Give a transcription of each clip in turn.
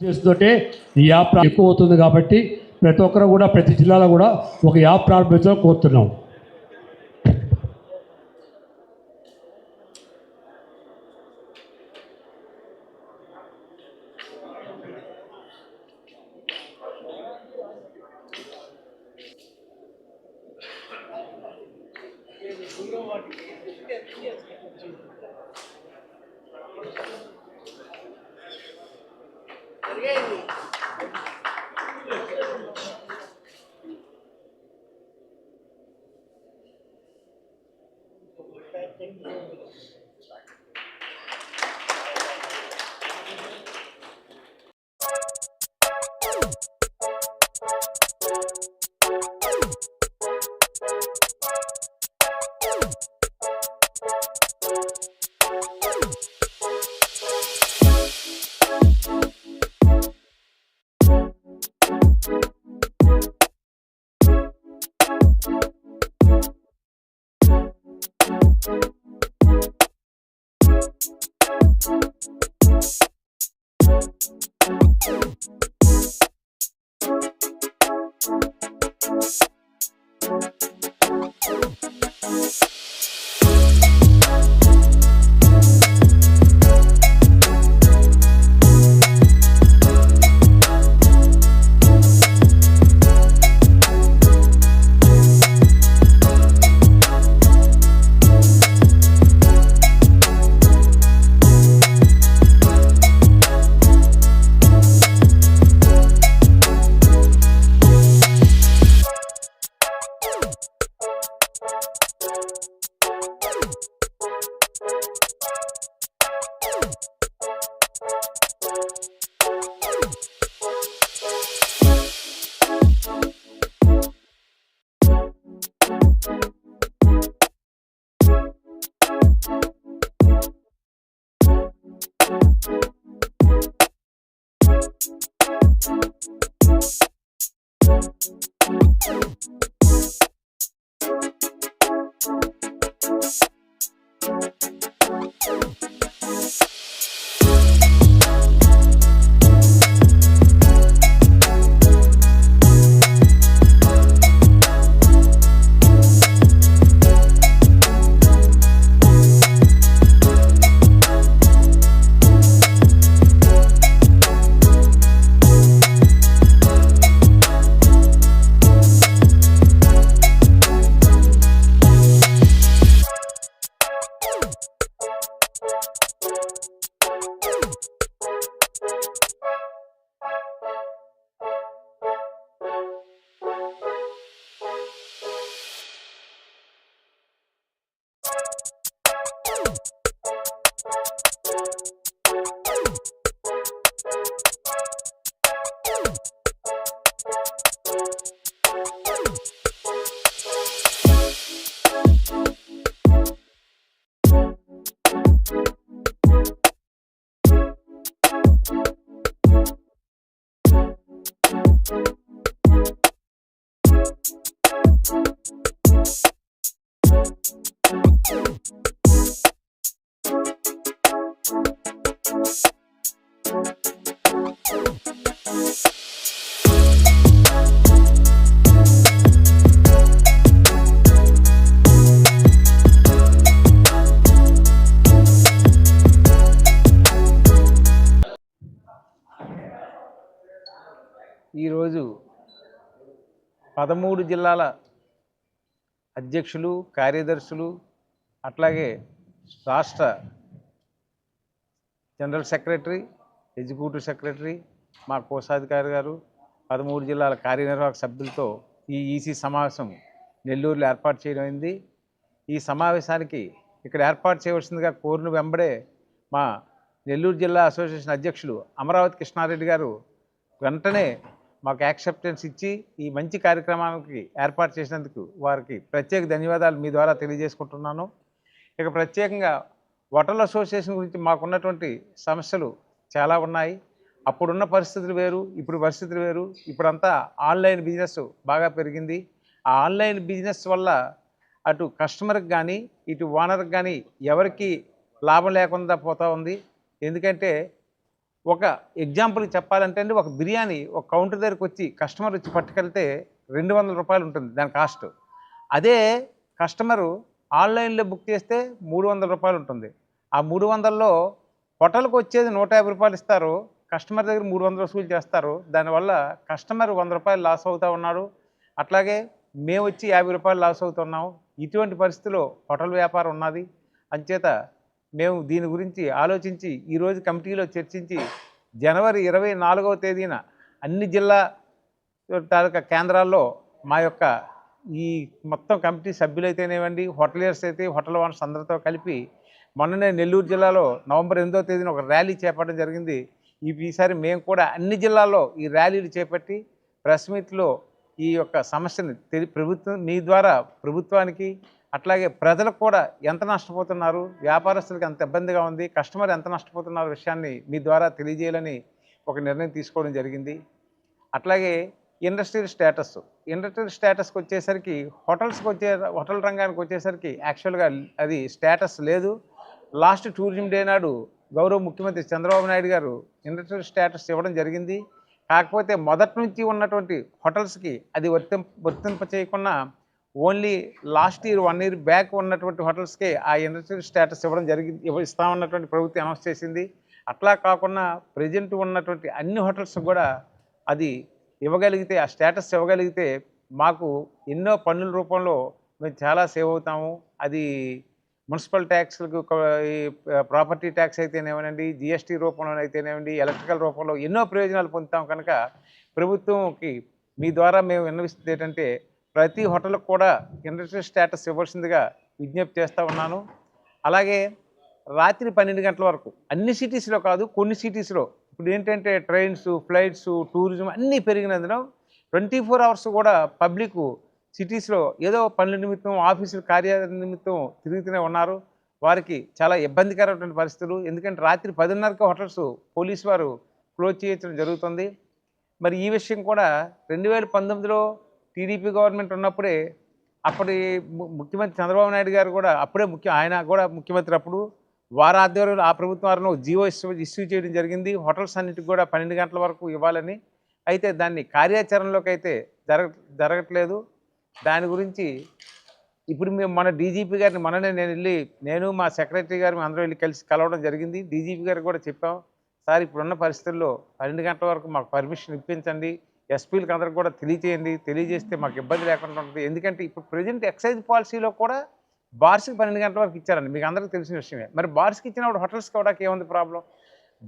చేస్తుంటే ఈ యాప్ ఎక్కువ అవుతుంది కాబట్టి ప్రతి ఒక్కరు కూడా ప్రతి జిల్లాలో కూడా ఒక యాప్ ప్రారంభించాలని కోరుతున్నాం. Again. ఈరోజు 13 జిల్లాల అధ్యక్షులు, కార్యదర్శులు, అట్లాగే రాష్ట్ర జనరల్ సెక్రటరీ, ఎగ్జిక్యూటివ్ సెక్రటరీ, మా కోశాధికారి గారు, 13 జిల్లాల కార్యనిర్వాహక సభ్యులతో ఈ ఈసీ సమావేశం నెల్లూరులో ఏర్పాటు చేయడమైంది. ఈ సమావేశానికి ఇక్కడ ఏర్పాటు చేయవలసిందిగా కోరిన వెంబడే మా నెల్లూరు జిల్లా అసోసియేషన్ అధ్యక్షులు అమరావతి కృష్ణారెడ్డి గారు వెంటనే మాకు యాక్సెప్టెన్స్ ఇచ్చి ఈ మంచి కార్యక్రమానికి ఏర్పాటు చేసినందుకు వారికి ప్రత్యేక ధన్యవాదాలు మీ ద్వారా తెలియజేసుకుంటున్నాను. ఇక ప్రత్యేకంగా హోటల్ అసోసియేషన్ గురించి మాకున్నటువంటి సమస్యలు చాలా ఉన్నాయి. అప్పుడున్న పరిస్థితులు వేరు, ఇప్పుడు పరిస్థితులు వేరు. ఇప్పుడంతా ఆన్లైన్ బిజినెస్ బాగా పెరిగింది. ఆ ఆన్లైన్ బిజినెస్ వల్ల అటు కస్టమర్కి కానీ ఇటు ఓనర్కి కానీ ఎవరికి లాభం లేకుండా పోతూ ఉంది. ఎందుకంటే ఒక ఎగ్జాంపుల్కి చెప్పాలంటే అండి, ఒక బిర్యానీ ఒక కౌంటర్ దగ్గరికి వచ్చి కస్టమర్ వచ్చి పట్టుకెళ్తే 200 రూపాయలు ఉంటుంది దాని కాస్ట్. అదే కస్టమరు ఆన్లైన్లో బుక్ చేస్తే 300 రూపాయలు ఉంటుంది. ఆ 300లో హోటల్కి వచ్చేది 150 రూపాయలు ఇస్తారు, కస్టమర్ దగ్గర 300 వసూలు చేస్తారు. దానివల్ల కస్టమర్ 100 రూపాయలు లాస్ అవుతూ ఉన్నాడు. అట్లాగే మేము వచ్చి 50 రూపాయలు లాస్ అవుతున్నాము. ఇటువంటి పరిస్థితిలో హోటల్ వ్యాపారం ఉన్నది. అంచేత మేము దీని గురించి ఆలోచించి ఈరోజు కమిటీలో చర్చించి జనవరి 24వ తేదీన అన్ని జిల్లా తాలూకా కేంద్రాల్లో మా యొక్క ఈ మొత్తం కమిటీ సభ్యులైతేనేవ్వండి, హోటలియర్స్ అయితే హోటల్ ఓనర్స్ అందరితో కలిపి మొన్ననే నెల్లూరు జిల్లాలో నవంబర్ 8వ తేదీన ఒక ర్యాలీ చేపట్టడం జరిగింది. ఈసారి మేము కూడా అన్ని జిల్లాల్లో ఈ ర్యాలీలు చేపట్టి ప్రెస్ మీట్లో ఈ యొక్క సమస్యని ప్రభుత్వం మీ ద్వారా ప్రభుత్వానికి అట్లాగే ప్రజలకు కూడా ఎంత నష్టపోతున్నారు, వ్యాపారస్తులకు ఎంత ఇబ్బందిగా ఉంది, కస్టమర్ ఎంత నష్టపోతున్నారు విషయాన్ని మీ ద్వారా తెలియజేయాలని ఒక నిర్ణయం తీసుకోవడం జరిగింది. అట్లాగే ఇండస్ట్రియల్ స్టేటస్కి వచ్చేసరికి హోటల్ రంగానికి వచ్చేసరికి యాక్చువల్గా అది స్టేటస్ లేదు. లాస్ట్ టూరిజం డే నాడు గౌరవ ముఖ్యమంత్రి చంద్రబాబు నాయుడు గారు ఇండస్ట్రియల్ స్టేటస్ ఇవ్వడం జరిగింది. కాకపోతే మొదటి నుంచి ఉన్నటువంటి హోటల్స్కి అది వర్తింప చేయకుండా only last year 1 year back ఉన్నటువంటి హోటల్స్కే ఆ ఇండస్ట్రియల్ స్టేటస్ ఇస్తామన్నటువంటి ప్రభుత్వం అనౌన్స్ చేసింది. అట్లా కాకుండా ప్రజెంట్ ఉన్నటువంటి అన్ని హోటల్స్ కూడా అది ఇవ్వగలిగితే, ఆ స్టేటస్ ఇవ్వగలిగితే మాకు ఎన్నో పన్నుల రూపంలో మేము చాలా సేవ్ అవుతాము. అది మున్సిపల్ ట్యాక్స్లకు, ఈ ప్రాపర్టీ ట్యాక్స్ అయితేనేమనండి, జిఎస్టీ రూపంలో అయితేనేమండి, ఎలక్ట్రికల్ రూపంలో ఎన్నో ప్రయోజనాలు పొందుతాం. కనుక ప్రభుత్వంకి మీ ద్వారా మేము విన్నవిస్తుంది ఏంటంటే ప్రతి హోటల్కి కూడా ఇండస్ట్రియల్ స్టేటస్ ఇవ్వాల్సిందిగా విజ్ఞప్తి చేస్తూ ఉన్నాను. అలాగే రాత్రి 12 గంటల వరకు అన్ని సిటీస్లో కాదు, కొన్ని సిటీస్లో ఇప్పుడు ఏంటంటే ట్రైన్స్, ఫ్లైట్స్, టూరిజం అన్నీ పెరిగినందున 24 hours కూడా పబ్లిక్ సిటీస్లో ఏదో పనుల నిమిత్తం, ఆఫీసుల కార్యాలయం నిమిత్తం తిరుగుతూనే ఉన్నారు. వారికి చాలా ఇబ్బందికరమైనటువంటి పరిస్థితులు. ఎందుకంటే రాత్రి 10:30కి హోటల్స్ పోలీసు వారు క్లోజ్ చేయించడం జరుగుతుంది. మరి ఈ విషయం కూడా 2019లో టీడీపీ గవర్నమెంట్ ఉన్నప్పుడే అప్పటి ముఖ్యమంత్రి చంద్రబాబు నాయుడు గారు కూడా అప్పుడే ఆయన కూడా ముఖ్యమంత్రి అప్పుడు వారి ఆధ్వర్యంలో ఆ ప్రభుత్వం వారిని జియో ఇష్యూ చేయడం జరిగింది. హోటల్స్ అన్నిటికి కూడా 12 గంటల వరకు ఇవ్వాలని. అయితే దాన్ని కార్యాచరణలోకి అయితే జరగట్లేదు. దాని గురించి ఇప్పుడు మేము మన డీజీపీ గారిని నేను మా సెక్రటరీ గారు అందరూ వెళ్ళి కలిసి కలవడం జరిగింది. డీజీపీ గారికి కూడా చెప్పాం, సార్ ఇప్పుడున్న పరిస్థితుల్లో 12 గంటల వరకు మాకు పర్మిషన్ ఇప్పించండి, ఎస్పీలకు అందరికి కూడా తెలియజేస్తే మాకు ఇబ్బంది లేకుండా ఉంటుంది. ఎందుకంటే ఇప్పుడు ప్రజెంట్ ఎక్సైజ్ పాలసీలో కూడా బార్స్కి 12 గంటల వరకు ఇచ్చారండి, మీకు అందరికీ తెలిసిన విషయమే. మరి బార్స్కి ఇచ్చినప్పుడు హోటల్స్కి కూడా ఏముంది ప్రాబ్లం?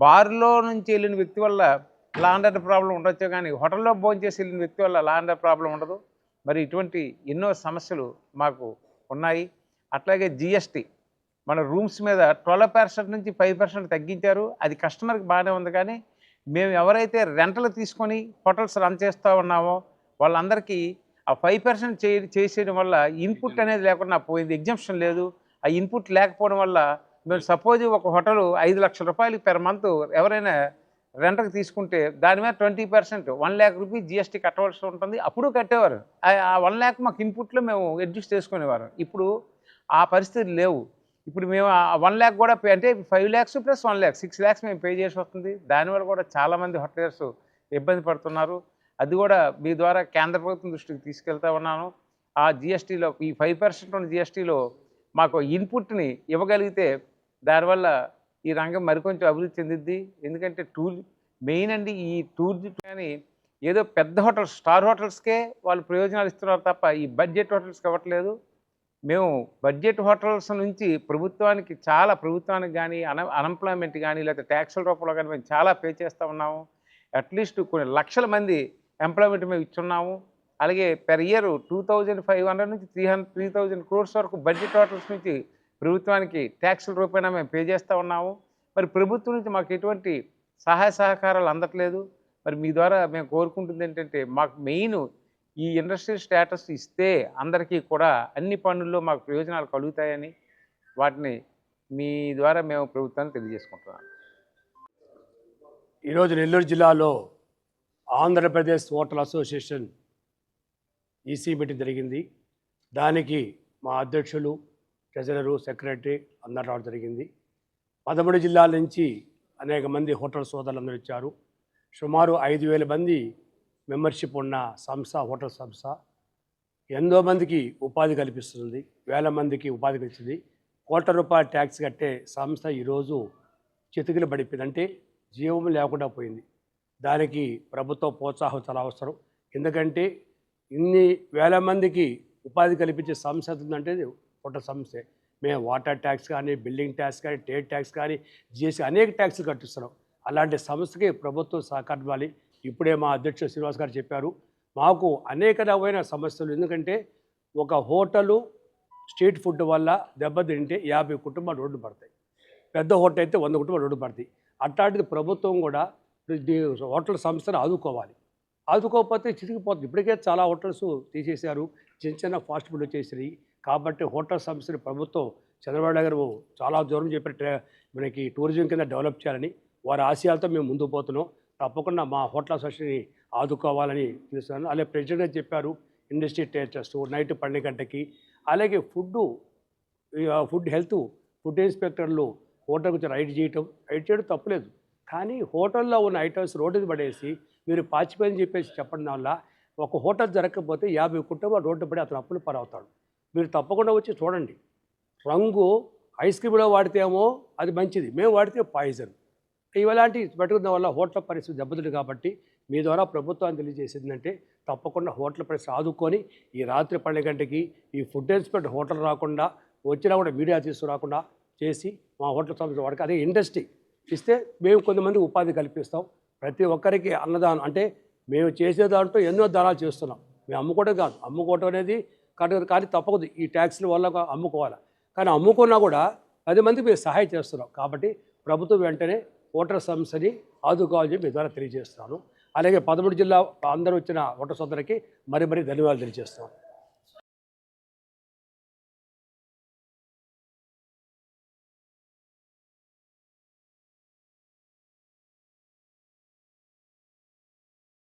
బార్లో నుంచి వెళ్ళిన వ్యక్తి వల్ల లా అండ్ ఆర్డర్ ప్రాబ్లం ఉండొచ్చు, కానీ హోటల్లో భోజనం చేసి వెళ్ళిన వ్యక్తి వల్ల లా అండ్ ఆర్డర్ ప్రాబ్లం ఉండదు. మరి ఇటువంటి ఎన్నో సమస్యలు మాకు ఉన్నాయి. అట్లాగే జిఎస్టీ మన రూమ్స్ మీద 12% నుంచి 5% తగ్గించారు. అది కస్టమర్కి బాగానే ఉంది, కానీ మేము ఎవరైతే రెంటలు తీసుకొని హోటల్స్ రన్ చేస్తూ ఉన్నామో వాళ్ళందరికీ ఆ 5% చేసేయడం వల్ల ఇన్పుట్ అనేది లేకుండా పోయింది. ఎగ్జంప్షన్ లేదు. ఆ ఇన్పుట్ లేకపోవడం వల్ల మేము సపోజ్ ఒక హోటల్ 5 లక్షల రూపాయలు పెర్ మంత్ ఎవరైనా రెంట్కి తీసుకుంటే దాని మీద 20% 1 lakh రూపీస్ జిఎస్టీ కట్టవలసి ఉంటుంది. అప్పుడు కట్టేవారు. ఆ 1 lakh మాకు ఇన్పుట్లో మేము అడ్జస్ట్ చేసుకునేవారు. ఇప్పుడు ఆ పరిస్థితులు లేవు. ఇప్పుడు మేము ఆ 1 lakh కూడా అంటే 5 lakhs ప్లస్ 1 lakh 6 lakhs మేము పే చేసి వస్తుంది. దానివల్ల కూడా చాలామంది హోటలర్స్ ఇబ్బంది పడుతున్నారు. అది కూడా మీ ద్వారా కేంద్ర ప్రభుత్వం దృష్టికి తీసుకెళ్తా ఉన్నాను. ఆ జిఎస్టీలో ఈ 5% ఉన్న జిఎస్టీలో మాకు ఇన్పుట్ని ఇవ్వగలిగితే దానివల్ల ఈ రంగం మరికొంచెం అభివృద్ధి చెందిద్ది. ఎందుకంటే మెయిన్ అండి ఈ టూరిజం కానీ ఏదో పెద్ద హోటల్స్, స్టార్ హోటల్స్కే వాళ్ళు ప్రయోజనాలు ఇస్తున్నారు తప్ప ఈ బడ్జెట్ హోటల్స్కి ఇవ్వట్లేదు. మేము బడ్జెట్ హోటల్స్ నుంచి ప్రభుత్వానికి కానీ అన్ఎంప్లాయ్మెంట్ కానీ లేకపోతే ట్యాక్సుల రూపంలో కానీ మేము చాలా పే చేస్తూ ఉన్నాము. అట్లీస్ట్ కొన్ని లక్షల మంది ఎంప్లాయ్మెంట్ మేము ఇచ్చున్నాము. అలాగే పెర్ ఇయర్ 2500 నుంచి 3000 crores వరకు బడ్జెట్ హోటల్స్ నుంచి ప్రభుత్వానికి ట్యాక్సుల రూపేణా మేము పే చేస్తూ ఉన్నాము. మరి ప్రభుత్వం నుంచి మాకు ఎటువంటి సహాయ సహకారాలు అందట్లేదు. మరి మీ ద్వారా మేము కోరుకుంటుంది ఏంటంటే మాకు మెయిన్ ఈ ఇండస్ట్రియల్ స్టేటస్ ఇస్తే అందరికీ కూడా అన్ని పనుల్లో మాకు ప్రయోజనాలు కలుగుతాయని వాటిని మీ ద్వారా మేము ప్రభుత్వాన్ని తెలియజేసుకుంటున్నాను. ఈరోజు నెల్లూరు జిల్లాలో Andhra Pradesh hotel association EC meeting జరిగింది. దానికి మా అధ్యక్షులు, ట్రెజరరు, సెక్రటరీ అందరూ రావడం జరిగింది. 13 జిల్లాల నుంచి అనేక మంది హోటల్ సోదరులందరూ ఇచ్చారు. సుమారు 5,000 మంది మెంబర్షిప్ ఉన్న సంస్థ, హోటల్ సంస్థ ఎంతో మందికి ఉపాధి కల్పిస్తుంది, వేల మందికి ఉపాధి కల్పిస్తుంది. ₹1,00,00,000 ట్యాక్స్ కట్టే సంస్థ ఈరోజు చితికిలు పడిపోయింది, అంటే జీవం లేకుండా పోయింది. దానికి ప్రభుత్వ ప్రోత్సాహం చాలా అవసరం. ఎందుకంటే ఇన్ని వేల మందికి ఉపాధి కల్పించే సంస్థ ఉందంటే హోటల్ సంస్థే. మేము వాటర్ ట్యాక్స్ కానీ, బిల్డింగ్ ట్యాక్స్ కానీ, ట్రేడ్ ట్యాక్స్ కానీ, జిఎస్టీ అనేక ట్యాక్స్లు కట్టిస్తున్నాం. అలాంటి సంస్థకి ప్రభుత్వం సహకారం ఇవ్వాలి. ఇప్పుడే మా అధ్యక్షుడు శ్రీనివాస్ గారు చెప్పారు. మాకు అనేక రకమైన సమస్యలు, ఎందుకంటే ఒక హోటలు స్ట్రీట్ ఫుడ్ వల్ల దెబ్బతింటే 50 కుటుంబాలు రోడ్డు పడతాయి. పెద్ద హోటల్ అయితే 100 కుటుంబాలు రోడ్డు పడతాయి. అట్లాంటిది ప్రభుత్వం కూడా హోటల్ సంస్థను ఆదుకోవాలి. ఆదుకోకపోతే చిరిగిపోతుంది. ఇప్పటికే చాలా హోటల్స్ తీసేశారు, చిన్న చిన్న ఫాస్ట్ ఫుడ్ వచ్చేసినాయి. కాబట్టి హోటల్ సంస్థని ప్రభుత్వం చంద్రబాబు నాయుడు గారు చాలా దూరం చెప్పి మనకి టూరిజం కింద డెవలప్ చేయాలని వారి ఆశయాలతో మేము ముందుకు పోతున్నాం. తప్పకుండా మా హోటల్ అసోసియేషన్ని ఆదుకోవాలని చూస్తున్నాను. అలాగే ప్రెసిడెంట్ చెప్పారు ఇండస్ట్రీ టేస్టర్స్ నైట్ 12 గంటకి. అలాగే ఫుడ్ హెల్త్ ఫుడ్ ఇన్స్పెక్టర్లు హోటల్ గురించి రైడ్ చేయడం తప్పులేదు. కానీ హోటల్లో ఉన్న ఐటమ్స్ రోడ్డుకి పడేసి మీరు పాచిపోయని చెప్పడం వల్ల ఒక హోటల్ జరగకపోతే 50 కుటుంబాలు రోడ్డు పడి అతను అప్పులు పాలవుతాడు. మీరు తప్పకుండా వచ్చి చూడండి. రంగు ఐస్ క్రీమ్లో వాడితేమో అది మంచిది, మేము వాడితే పాయిజన్. ఇలాంటి పెట్టుకున్న వల్ల హోటల్ పరిస్థితి దెబ్బతింది. కాబట్టి మీ ద్వారా ప్రభుత్వాన్ని తెలియజేసిందంటే తప్పకుండా హోటల్ పరిస్థితి ఆదుకొని ఈ రాత్రి 12 గంటకి ఈ ఫుడ్ ఇన్స్పెక్టర్ హోటల్ రాకుండా వచ్చినా కూడా మీడియా తీసుకురాకుండా చేసి మా హోటల్ సంస్థ వాడికి అదే ఇండస్ట్రీ ఇస్తే మేము కొంతమంది ఉపాధి కల్పిస్తాం. ప్రతి ఒక్కరికి అన్నదానం అంటే మేము చేసే దాంట్లో ఎన్నో దానాలు చేస్తున్నాం. మేము అమ్ముకోవడం కాదు, అమ్ముకోవడం అనేది కానీ తప్పదు, ఈ ట్యాక్స్ల వల్ల అమ్ముకోవాలి. కానీ అమ్ముకున్నా కూడా 10 మందికి మేము సహాయం చేస్తున్నాం. కాబట్టి ప్రభుత్వం వెంటనే హోటల్ సంస్థని ఆదుకోవాలని చెప్పి మీ ద్వారా తెలియజేస్తున్నాను. అలాగే 13 జిల్లా అందరూ వచ్చిన హోటల్ సోదరులకి మరీ ధన్యవాదాలు తెలియజేస్తున్నాను.